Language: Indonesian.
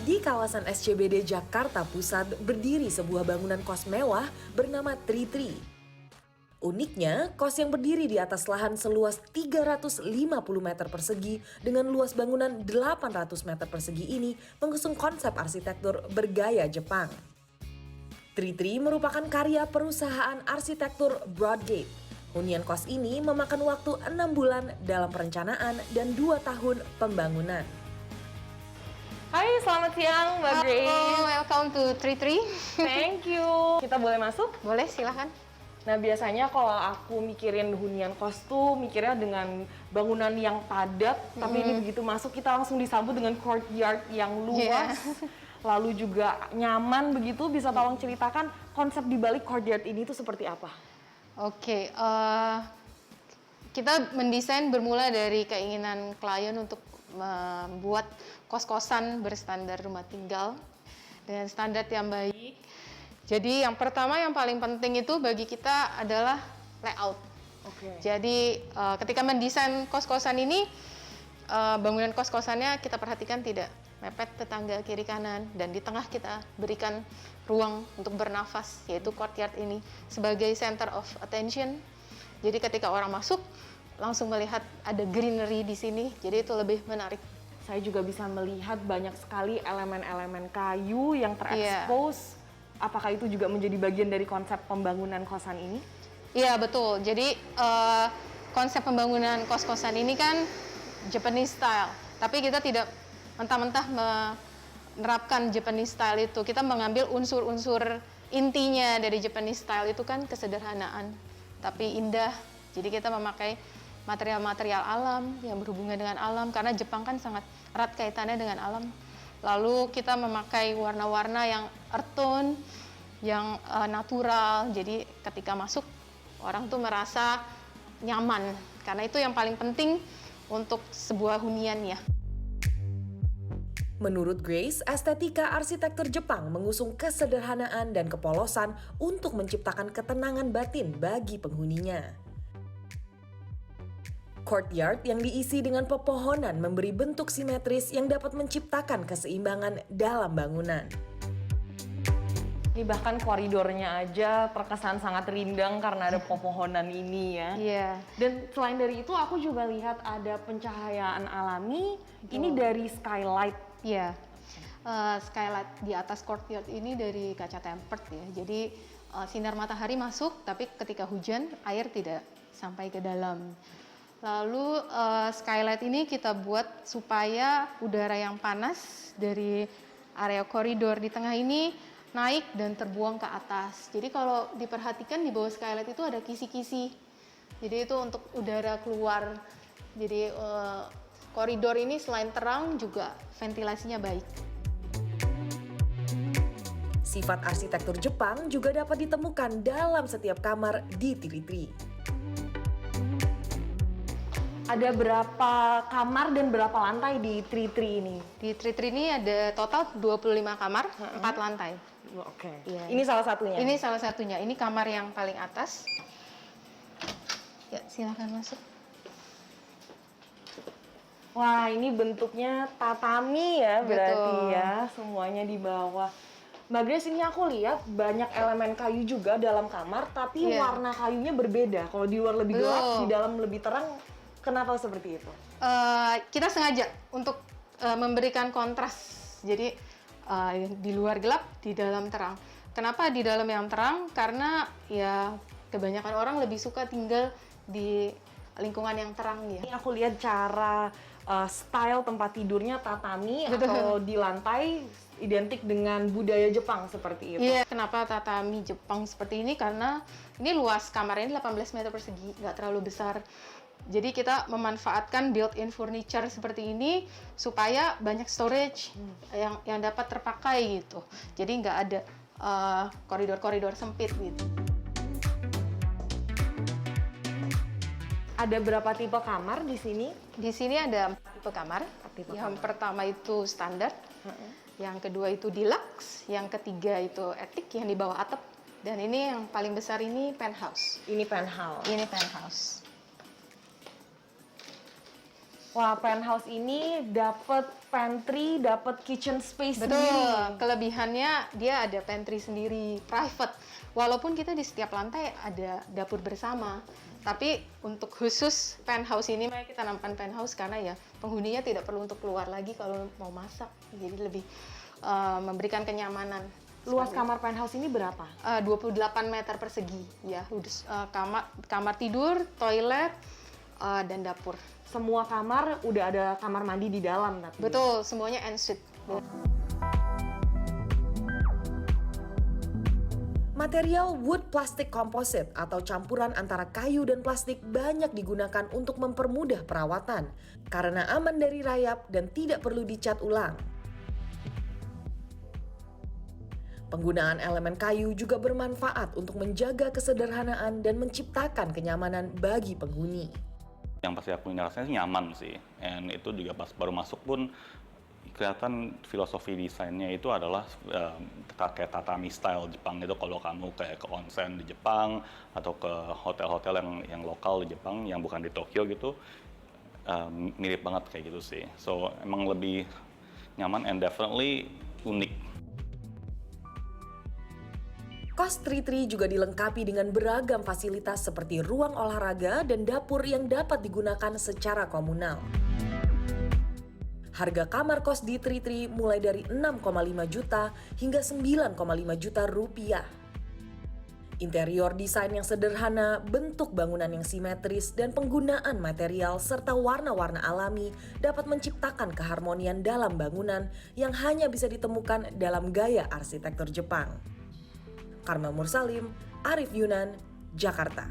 Di kawasan SCBD Jakarta Pusat berdiri sebuah bangunan kos mewah bernama Tri Tri. Uniknya, kos yang berdiri di atas lahan seluas 350 meter persegi dengan luas bangunan 800 meter persegi ini mengusung konsep arsitektur bergaya Jepang. Tri Tri merupakan karya perusahaan arsitektur Broadgate. Hunian kos ini memakan waktu 6 bulan dalam perencanaan dan 2 tahun pembangunan. Hai, selamat siang Mbak Grace. Halo, welcome to Tri Tri. Thank you. Kita boleh masuk? Boleh, silahkan. Nah, biasanya kalau aku mikirin hunian kos tuh mikirnya dengan bangunan yang padat, tapi ini begitu masuk kita langsung disambut dengan courtyard yang luas. Lalu juga nyaman begitu, bisa tolong ceritakan konsep di balik courtyard ini tuh seperti apa? Oke, kita mendesain bermula dari keinginan klien untuk membuat kos-kosan berstandar rumah tinggal dengan standar yang baik. Jadi yang pertama yang paling penting itu bagi kita adalah layout. Jadi ketika mendesain kos-kosan ini, bangunan kos-kosannya kita perhatikan tidak mepet tetangga kiri kanan, dan di tengah kita berikan ruang untuk bernafas, yaitu courtyard ini sebagai center of attention. Jadi ketika orang masuk langsung melihat ada greenery di sini, jadi itu lebih menarik. Saya juga bisa melihat banyak sekali elemen-elemen kayu yang terekspos. Apakah itu juga menjadi bagian dari konsep pembangunan kosan ini? Iya, betul. Jadi konsep pembangunan kos-kosan ini kan Japanese style, tapi kita tidak mentah-mentah menerapkan Japanese style itu. Kita mengambil unsur-unsur intinya dari Japanese style itu kan kesederhanaan, tapi indah. Jadi kita memakai material-material alam yang berhubungan dengan alam, karena Jepang kan sangat erat kaitannya dengan alam. Lalu kita memakai warna-warna yang earth tone, yang natural. Jadi ketika masuk, orang tuh merasa nyaman, karena itu yang paling penting untuk sebuah hunian ya. Menurut Grace, estetika arsitektur Jepang mengusung kesederhanaan dan kepolosan untuk menciptakan ketenangan batin bagi penghuninya. Courtyard yang diisi dengan pepohonan memberi bentuk simetris yang dapat menciptakan keseimbangan dalam bangunan. Ini bahkan koridornya aja terkesan sangat rindang karena ada pepohonan ini ya. Iya. Dan selain dari itu aku juga lihat ada pencahayaan alami. Ini dari skylight. Iya. Skylight di atas courtyard ini dari kaca tempered ya. Jadi sinar matahari masuk, tapi ketika hujan air tidak sampai ke dalam. Lalu skylight ini kita buat supaya udara yang panas dari area koridor di tengah ini naik dan terbuang ke atas. Jadi kalau diperhatikan di bawah skylight itu ada kisi-kisi. Jadi itu untuk udara keluar. Jadi koridor ini selain terang juga ventilasinya baik. Sifat arsitektur Jepang juga dapat ditemukan dalam setiap kamar di Tri Tri. Ada berapa kamar dan berapa lantai di Tri Tri ini? Di Tri Tri ini ada total 25 kamar, 4 lantai. Oke. Iya. Ini salah satunya? Ini salah satunya. Ini kamar yang paling atas. Ya, silakan masuk. Wah, ini bentuknya tatami ya berarti. Betul. Ya, semuanya di bawah. Mbak Grace, ini aku lihat banyak elemen kayu juga dalam kamar, tapi warna kayunya berbeda. Kalau di luar lebih gelap, di dalam lebih terang. Kenapa seperti itu? Kita sengaja untuk memberikan kontras. Jadi di luar gelap, di dalam terang. Kenapa di dalam yang terang? Karena ya kebanyakan orang lebih suka tinggal di lingkungan yang terang ya. Ini aku lihat cara style tempat tidurnya tatami atau di lantai identik dengan budaya Jepang seperti itu. Iya, kenapa tatami Jepang seperti ini? Karena ini luas kamarnya 18 meter persegi, nggak terlalu besar. Jadi kita memanfaatkan built-in furniture seperti ini supaya banyak storage yang dapat terpakai gitu. Jadi nggak ada koridor-koridor sempit gitu. Ada berapa tipe kamar di sini? Di sini ada 4 tipe kamar. Yang pertama itu standar, yang kedua itu deluxe, yang ketiga itu etik yang di bawah atap, dan ini yang paling besar ini penthouse. Ini penthouse. Ini penthouse. Wah, penthouse ini dapat pantry, dapat kitchen space Betul, sendiri. kelebihannya dia ada pantry sendiri, private. Walaupun kita di setiap lantai ada dapur bersama, tapi untuk khusus penthouse ini, makanya kita namakan penthouse karena ya penghuninya tidak perlu untuk keluar lagi kalau mau masak, jadi lebih memberikan kenyamanan. Luas kamar penthouse ini berapa? 28 meter persegi, ya, kamar tidur, toilet, dan dapur. Semua kamar udah ada kamar mandi di dalam tapi. Betul, semuanya ensuite. Material wood plastic composite atau campuran antara kayu dan plastik banyak digunakan untuk mempermudah perawatan karena aman dari rayap dan tidak perlu dicat ulang. Penggunaan elemen kayu juga bermanfaat untuk menjaga kesederhanaan dan menciptakan kenyamanan bagi penghuni. Yang pasti aku ngerasanya sih nyaman sih, and itu juga pas baru masuk pun kelihatan filosofi desainnya itu adalah kayak tatami style Jepang itu. Kalau kamu kayak ke onsen di Jepang atau ke hotel-hotel yang lokal di Jepang yang bukan di Tokyo gitu, mirip banget kayak gitu sih. So emang lebih nyaman and definitely unik. Kos Tritri juga dilengkapi dengan beragam fasilitas seperti ruang olahraga dan dapur yang dapat digunakan secara komunal. Harga kamar kos di Tritri mulai dari 6,5 juta hingga 9,5 juta rupiah. Interior desain yang sederhana, bentuk bangunan yang simetris, dan penggunaan material serta warna-warna alami dapat menciptakan keharmonian dalam bangunan yang hanya bisa ditemukan dalam gaya arsitektur Jepang. Karmel Mursalim, Arif Yunan, Jakarta.